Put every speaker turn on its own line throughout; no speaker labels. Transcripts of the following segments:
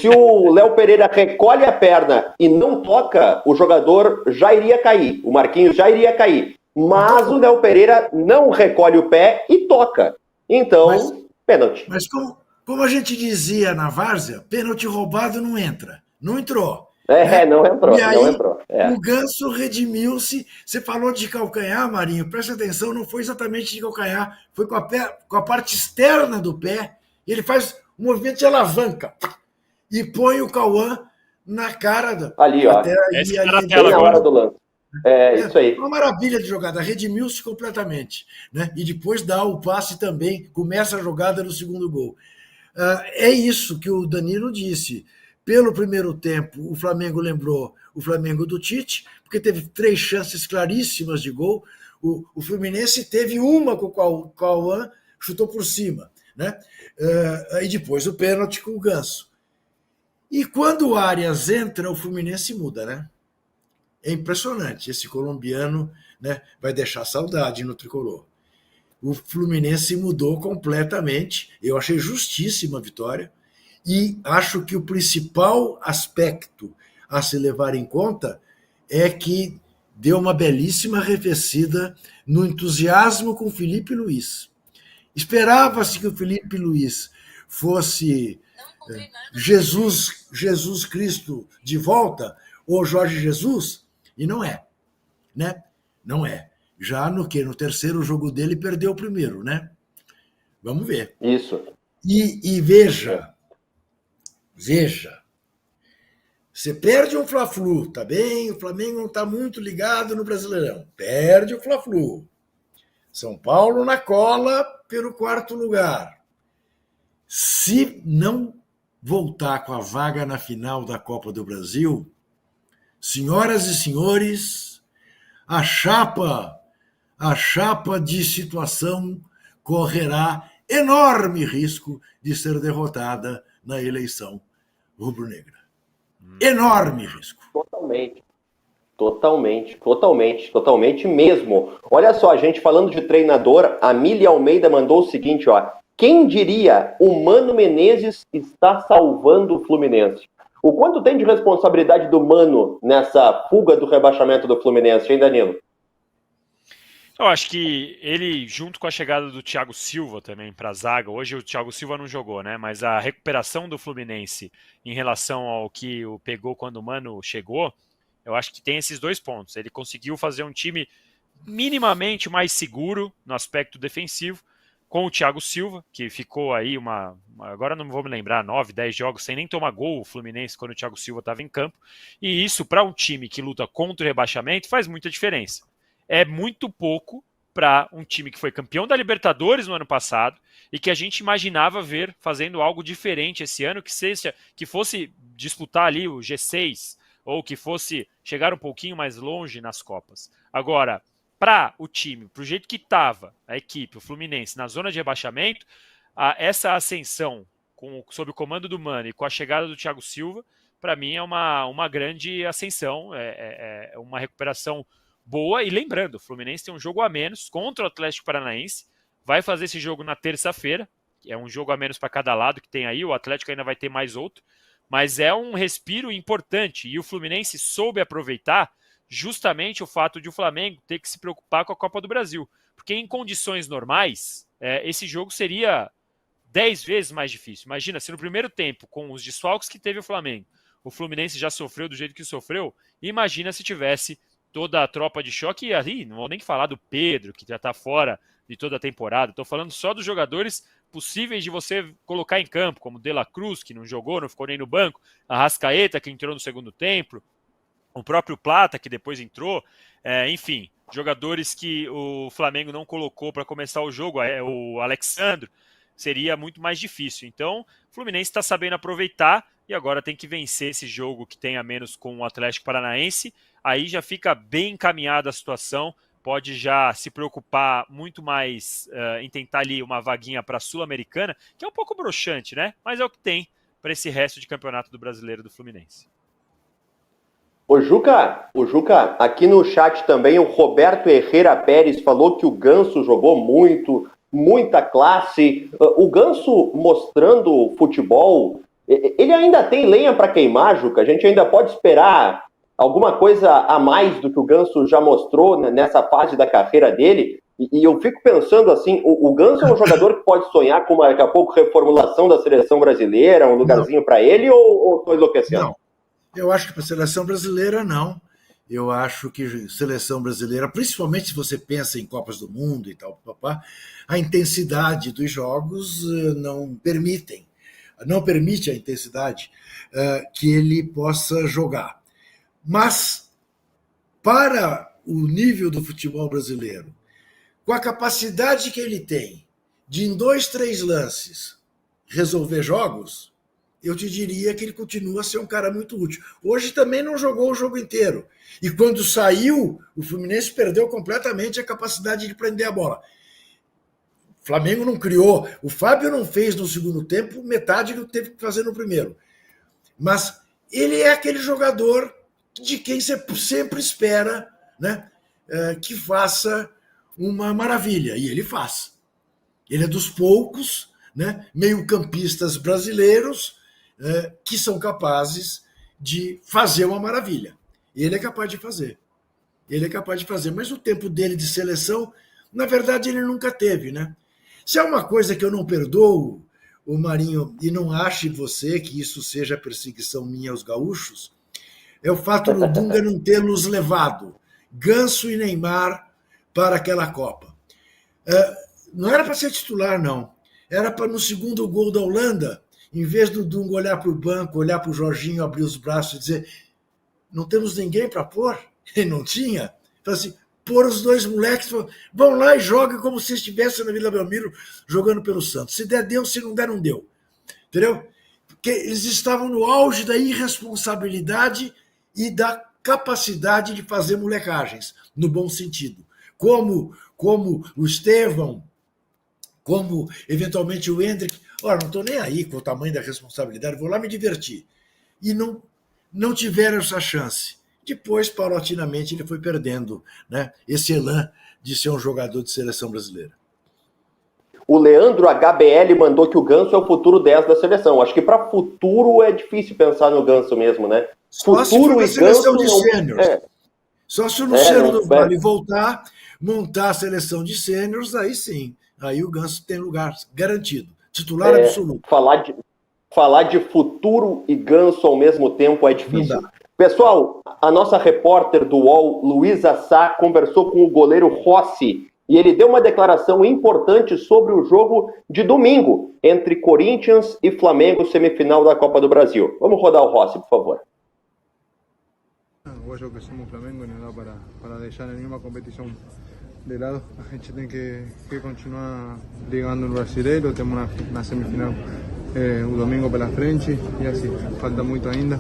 se o Léo Pereira recolhe a perna e não toca, o jogador já iria cair. O Marquinhos já iria cair. Mas o Léo Pereira não recolhe o pé e toca. Então, pênalti.
Mas como a gente dizia na várzea, pênalti roubado não entra. Não entrou. Né?
Não entrou,
E aí,
não entrou.
o Ganso redimiu-se. Você falou de calcanhar, Marinho, presta atenção, não foi exatamente de calcanhar, foi com a parte externa do pé. Ele faz um movimento de alavanca e põe o Cauã na cara do.
Ali, ó.
Até aí, ali,
bem na hora do lance. Isso aí.
Uma maravilha de jogada, redimiu-se completamente. Né? E depois dá o passe também, começa a jogada no segundo gol. É isso que o Danilo disse. Pelo primeiro tempo, o Flamengo lembrou o Flamengo do Tite, porque teve 3 chances claríssimas de gol. O Fluminense teve uma com o Cauã, chutou por cima. Né? E depois o pênalti com o Ganso. E quando o Arias entra, o Fluminense muda, né? É impressionante. Esse colombiano, né, vai deixar saudade no tricolor. O Fluminense mudou completamente. Eu achei justíssima a vitória. E acho que o principal aspecto a se levar em conta é que deu uma belíssima arrefecida no entusiasmo com o Felipe Luiz. Esperava-se que o Felipe Luiz fosse Jesus Cristo de volta, ou Jorge Jesus, e não é. Né? Não é. Já no terceiro jogo dele, perdeu o primeiro, né? Vamos ver.
Isso.
E veja, você perde um Fla-Flu, tá bem? O Flamengo não está muito ligado no Brasileirão. Perde o Fla-Flu. São Paulo na cola pelo 4º lugar. Se não voltar com a vaga na final da Copa do Brasil, senhoras e senhores, a chapa de situação correrá enorme risco de ser derrotada na eleição rubro-negra. Enorme risco.
Totalmente mesmo. Olha só, a gente falando de treinador, a Mília Almeida mandou o seguinte, ó. Quem diria o Mano Menezes está salvando o Fluminense? O quanto tem de responsabilidade do Mano nessa fuga do rebaixamento do Fluminense, hein, Danilo?
Eu acho que ele, junto com a chegada do Thiago Silva também para a zaga, hoje o Thiago Silva não jogou, né? Mas a recuperação do Fluminense em relação ao que o pegou quando o Mano chegou, eu acho que tem esses 2 pontos. Ele conseguiu fazer um time minimamente mais seguro no aspecto defensivo, com o Thiago Silva, que ficou aí agora não vou me lembrar, 9, 10 jogos sem nem tomar gol o Fluminense quando o Thiago Silva estava em campo. E isso, para um time que luta contra o rebaixamento, faz muita diferença. É muito pouco para um time que foi campeão da Libertadores no ano passado e que a gente imaginava ver fazendo algo diferente esse ano, que fosse disputar ali o G6 ou que fosse chegar um pouquinho mais longe nas Copas. Agora, para o time, para o jeito que estava a equipe, o Fluminense, na zona de rebaixamento, essa ascensão sob o comando do Mano e com a chegada do Thiago Silva, para mim é uma grande ascensão, é uma recuperação boa. E lembrando, o Fluminense tem um jogo a menos contra o Atlético Paranaense, vai fazer esse jogo na terça-feira, é um jogo a menos para cada lado que tem aí, o Atlético ainda vai ter mais outro, mas é um respiro importante, e o Fluminense soube aproveitar justamente o fato de o Flamengo ter que se preocupar com a Copa do Brasil, porque em condições normais, esse jogo seria 10 vezes mais difícil. Imagina, se no primeiro tempo, com os desfalques que teve o Flamengo, o Fluminense já sofreu do jeito que sofreu, imagina se tivesse toda a tropa de choque, e ali não vou nem falar do Pedro, que já está fora de toda a temporada, estou falando só dos jogadores possíveis de você colocar em campo, como De La Cruz, que não jogou, não ficou nem no banco, a Arrascaeta, que entrou no segundo tempo, o próprio Plata, que depois entrou, enfim, jogadores que o Flamengo não colocou para começar o jogo, o Alexandro, seria muito mais difícil. Então, o Fluminense está sabendo aproveitar e agora tem que vencer esse jogo que tem a menos com o Atlético Paranaense. Aí já fica bem encaminhada a situação, pode já se preocupar muito mais em tentar ali uma vaguinha para a Sul-Americana, que é um pouco broxante, né? Mas é o que tem para esse resto de campeonato do Brasileiro do Fluminense.
O Juca, aqui no chat também o Roberto Herrera Pérez falou que o Ganso jogou muito, muita classe. O Ganso mostrando futebol, Ele ainda tem lenha para queimar, Juca? A gente ainda pode esperar alguma coisa a mais do que o Ganso já mostrou nessa fase da carreira dele? E eu fico pensando assim, o Ganso é um jogador que pode sonhar com daqui a pouco reformulação da seleção brasileira, um lugarzinho para ele, ou estou enlouquecendo?
Não, eu acho que para a seleção brasileira não. Eu acho que seleção brasileira, principalmente se você pensa em Copas do Mundo e tal, papá, a intensidade dos jogos não permite a intensidade que ele possa jogar. Mas, para o nível do futebol brasileiro, com a capacidade que ele tem de, em 2, 3 lances, resolver jogos, eu te diria que ele continua a ser um cara muito útil. Hoje também não jogou o jogo inteiro. E quando saiu, o Fluminense perdeu completamente a capacidade de prender a bola. O Flamengo não criou. O Fábio não fez no segundo tempo metade do que teve que fazer no primeiro. Mas ele é aquele jogador de quem você sempre espera, né, que faça uma maravilha. E ele faz. Ele é dos poucos, né, meio-campistas brasileiros que são capazes de fazer uma maravilha. Ele é capaz de fazer. Ele é capaz de fazer. Mas o tempo dele de seleção, na verdade, ele nunca teve, né? Se é uma coisa que eu não perdoo, o Marinho, e não ache você que isso seja perseguição minha aos gaúchos, é o fato do Dunga não tê-los levado, Ganso e Neymar, para aquela Copa. Não era para ser titular, não. Era para, no segundo gol da Holanda, em vez do Dunga olhar para o banco, olhar para o Jorginho, abrir os braços e dizer: não temos ninguém para pôr? E não tinha. Então, assim, pôr os dois moleques, vão lá e joguem como se estivessem na Vila Belmiro jogando pelo Santos. Se der, deu, se não der, não deu. Entendeu? Porque eles estavam no auge da irresponsabilidade e da capacidade de fazer molecagens, no bom sentido. Como o Estevão, como eventualmente o Hendrick. Ora, não estou nem aí com o tamanho da responsabilidade, vou lá me divertir. E não tiveram essa chance. Depois, paulatinamente, ele foi perdendo, né, esse elan de ser um jogador de seleção brasileira.
O Leandro HBL mandou que o Ganso é o futuro 10 da seleção. Acho que para futuro é difícil pensar no Ganso mesmo, né?
Só se for na seleção de sêniors. Só se o Luciano do Vale voltar, montar a seleção de sêniors, aí sim. Aí o Ganso tem lugar garantido. Titular absoluto.
Falar de futuro e Ganso ao mesmo tempo é difícil. Pessoal, a nossa repórter do UOL, Luísa Sá, conversou com o goleiro Rossi e ele deu uma declaração importante sobre o jogo de domingo entre Corinthians e Flamengo, semifinal da Copa do Brasil. Vamos rodar o Rossi, por favor.
Yo que somos Flamengo no da para deixar nenhuma competição de lado. A gente tem que continuar ligando no Brasileiro. Temos na semifinal o domingo pela frente e assim, falta muito ainda.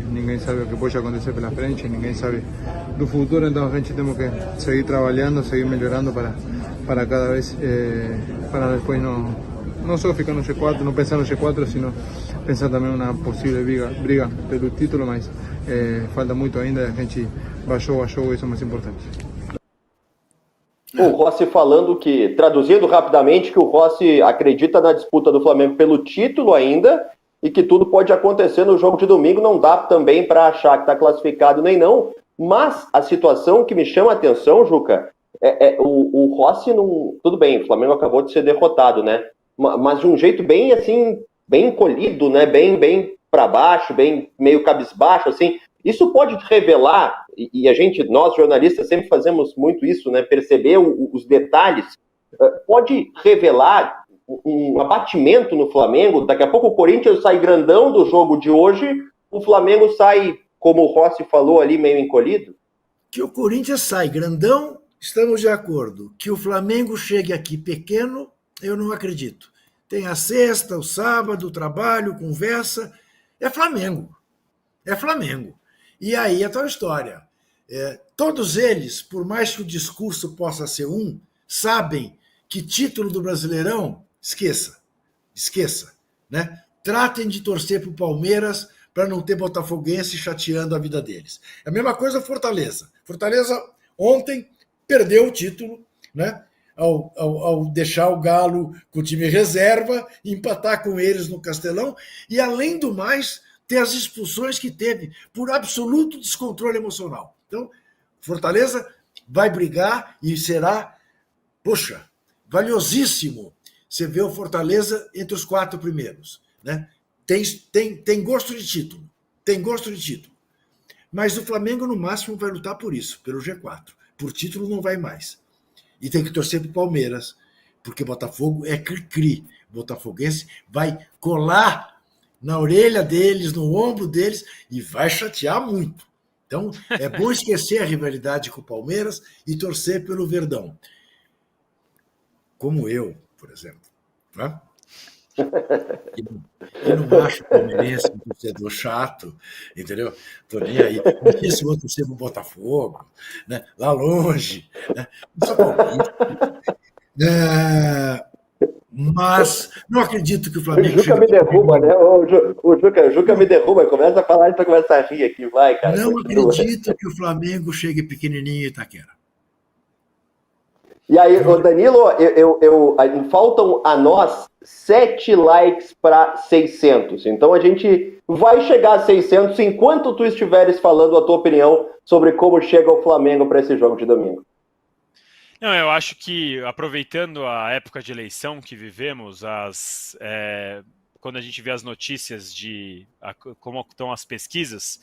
Ninguém sabe o que pode acontecer pela frente, ninguém sabe do futuro, então a gente temos que seguir trabalhando, seguir melhorando para cada vez, para depois não só ficar no G4, não pensar no G4, sino pensar também na possível briga pelo título, mas falta muito ainda, a gente vai jogo a jogo, isso é o mais importante.
O Rossi falando que, traduzindo rapidamente, que o Rossi acredita na disputa do Flamengo pelo título ainda e que tudo pode acontecer no jogo de domingo, não dá também para achar que está classificado nem não, mas a situação que me chama a atenção, Juca, o Rossi não... Tudo bem, o Flamengo acabou de ser derrotado, né? Mas de um jeito bem assim, bem encolhido, né? Bem para baixo, bem meio cabisbaixo, assim. Isso pode revelar, e nós jornalistas sempre fazemos muito isso, né? Perceber os detalhes, pode revelar um abatimento no Flamengo. Daqui a pouco o Corinthians sai grandão do jogo de hoje, o Flamengo sai, como o Rossi falou ali, meio encolhido.
Que o Corinthians sai grandão, estamos de acordo. Que o Flamengo chegue aqui pequeno, eu não acredito. Tem a sexta, o sábado, o trabalho, conversa. É Flamengo. É Flamengo. E aí é tal história. Todos eles, por mais que o discurso possa ser sabem que título do Brasileirão, esqueça. Né? Tratem de torcer para o Palmeiras para não ter botafoguense chateando a vida deles. É a mesma coisa Fortaleza. Fortaleza ontem perdeu o título, né? ao deixar o Galo com o time reserva, empatar com eles no Castelão e, além do mais, ter as expulsões que teve por absoluto descontrole emocional. Então, Fortaleza vai brigar e será, poxa, valiosíssimo você ver o Fortaleza entre os 4 primeiros. Né? Tem gosto de título, mas o Flamengo, no máximo, vai lutar por isso, pelo G4. Por título não vai mais. E tem que torcer para o Palmeiras, porque Botafogo é cri-cri. Botafoguense vai colar na orelha deles, no ombro deles, e vai chatear muito. Então, é bom esquecer a rivalidade com o Palmeiras e torcer pelo Verdão. Como eu, por exemplo. Tá? Eu não acho palmeirense um torcedor chato, entendeu? Tô nem aí. Isso vou torcer pro Botafogo, né? Lá longe. Né? Não sou paulista. Mas não acredito que o Flamengo...
O Juca me derruba, né? O Juca me derruba, começa a falar e tu começa a rir aqui, vai, cara.
Não acredito que o Flamengo chegue pequenininho em Itaquera.
E aí, ô Danilo, faltam a nós 7 likes para 600. Então a gente vai chegar a 600 enquanto tu estiveres falando a tua opinião sobre como chega o Flamengo para esse jogo de domingo.
Não, eu acho que, aproveitando a época de eleição que vivemos, quando a gente vê as notícias de como estão as pesquisas,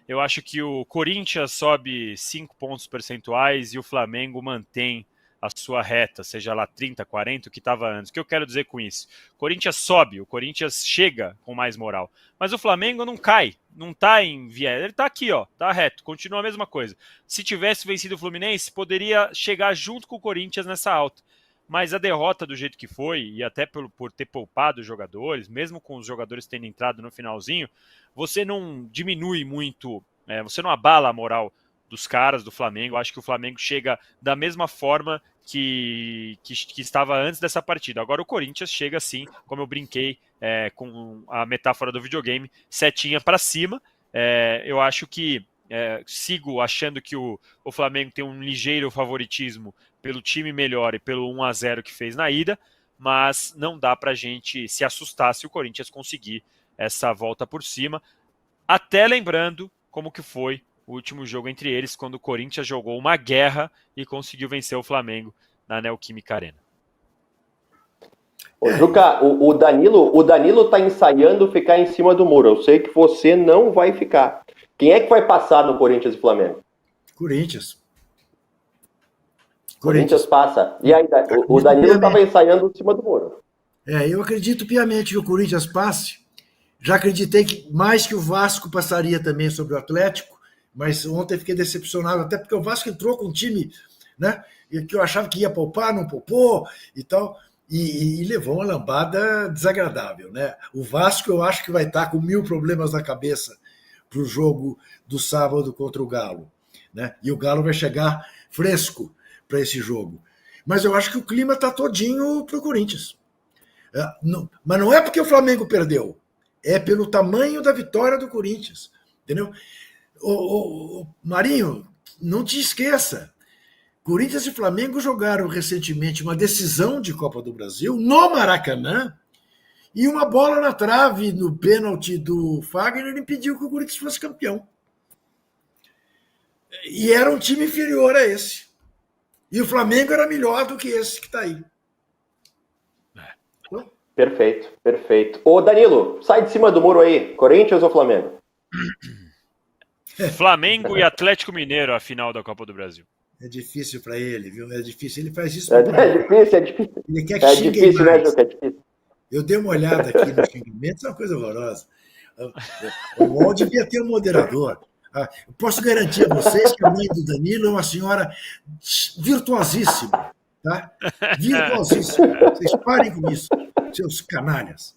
eu acho que o Corinthians sobe 5 pontos percentuais e o Flamengo mantém a sua reta, seja lá 30, 40, o que estava antes. O que eu quero dizer com isso? O Corinthians sobe, o Corinthians chega com mais moral, mas o Flamengo não cai, não está em viés, ele está aqui, ó, tá reto, continua a mesma coisa. Se tivesse vencido o Fluminense, poderia chegar junto com o Corinthians nessa alta, mas a derrota do jeito que foi, e até por ter poupado os jogadores, mesmo com os jogadores tendo entrado no finalzinho, você não diminui muito, você não abala a moral dos caras do Flamengo. Acho que o Flamengo chega da mesma forma que estava antes dessa partida. Agora o Corinthians chega assim, como eu brinquei com a metáfora do videogame, setinha para cima. Eu acho que sigo achando que o Flamengo tem um ligeiro favoritismo pelo time melhor e pelo 1-0 que fez na ida, mas não dá para a gente se assustar se o Corinthians conseguir essa volta por cima, até lembrando como que foi o último jogo entre eles, quando o Corinthians jogou uma guerra e conseguiu vencer o Flamengo na Neoquímica Arena.
Ô, Juca, o Danilo tá ensaiando ficar em cima do muro. Eu sei que você não vai ficar. Quem é que vai passar no Corinthians e Flamengo?
Corinthians
passa. E aí, o Danilo estava ensaiando em cima do muro.
Eu acredito piamente que o Corinthians passe. Já acreditei mais que o Vasco passaria também sobre o Atlético, mas ontem fiquei decepcionado, até porque o Vasco entrou com um time, né, que eu achava que ia poupar, não poupou e tal, e levou uma lambada desagradável. Né? O Vasco eu acho que vai estar com 1000 problemas na cabeça para o jogo do sábado contra o Galo. Né? E o Galo vai chegar fresco para esse jogo. Mas eu acho que o clima está todinho para o Corinthians. Mas não é porque o Flamengo perdeu, é pelo tamanho da vitória do Corinthians. Entendeu? Marinho, não te esqueça, Corinthians e Flamengo jogaram recentemente uma decisão de Copa do Brasil no Maracanã e uma bola na trave no pênalti do Fagner impediu que o Corinthians fosse campeão. E era um time inferior a esse. E o Flamengo era melhor do que esse que está aí.
Perfeito. Ô Danilo, sai de cima do muro aí, Corinthians ou Flamengo?
Flamengo e Atlético Mineiro, a final da Copa do Brasil.
É difícil para ele, viu? É difícil. Ele faz isso.
É difícil.
Ele quer que xingue mais.
Né, Juca? É difícil.
Eu dei uma olhada aqui nos xingamentos, é uma coisa horrorosa. O UOL devia ter um moderador. Eu posso garantir a vocês que a mãe do Danilo é uma senhora virtuosíssima. Tá? Virtuosíssima. Vocês parem com isso, seus canalhas.